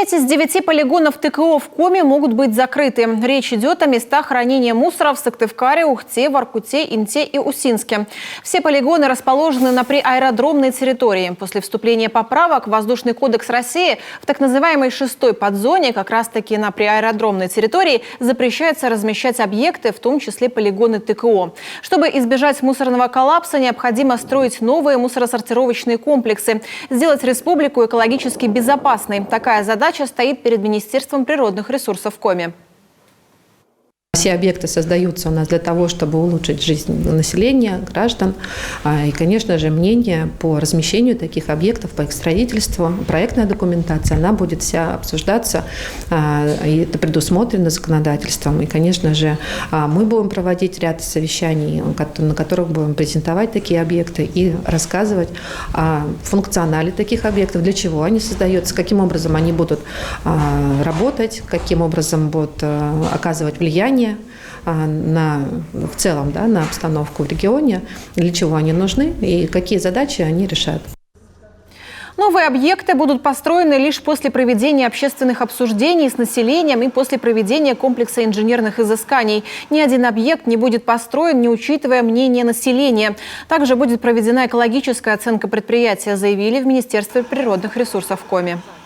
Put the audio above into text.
5 из 9 полигонов ТКО в Коми могут быть закрыты. Речь идет о местах хранения мусора в Сыктывкаре, Ухте, Воркуте, Инте и Усинске. Все полигоны расположены на приаэродромной территории. После вступления поправок в Воздушный кодекс России в так называемой 6-й подзоне, как раз-таки на приаэродромной территории, запрещается размещать объекты, в том числе полигоны ТКО. Чтобы избежать мусорного коллапса, необходимо строить новые мусоросортировочные комплексы, сделать республику экологически безопасной. Такая задача стоит перед Министерством природных ресурсов Коми. Все объекты создаются у нас для того, чтобы улучшить жизнь населения, граждан. И, конечно же, мнение по размещению таких объектов, по их строительству, проектная документация, она будет вся обсуждаться, и это предусмотрено законодательством. И, конечно же, мы будем проводить ряд совещаний, на которых будем презентовать такие объекты и рассказывать о функционале таких объектов, для чего они создаются, каким образом они будут работать, каким образом будут оказывать влияние в целом, на обстановку в регионе, для чего они нужны и какие задачи они решают. Новые объекты будут построены лишь после проведения общественных обсуждений с населением и после проведения комплекса инженерных изысканий. Ни один объект не будет построен, не учитывая мнение населения. Также будет проведена экологическая оценка предприятия, заявили в Министерстве природных ресурсов Коми.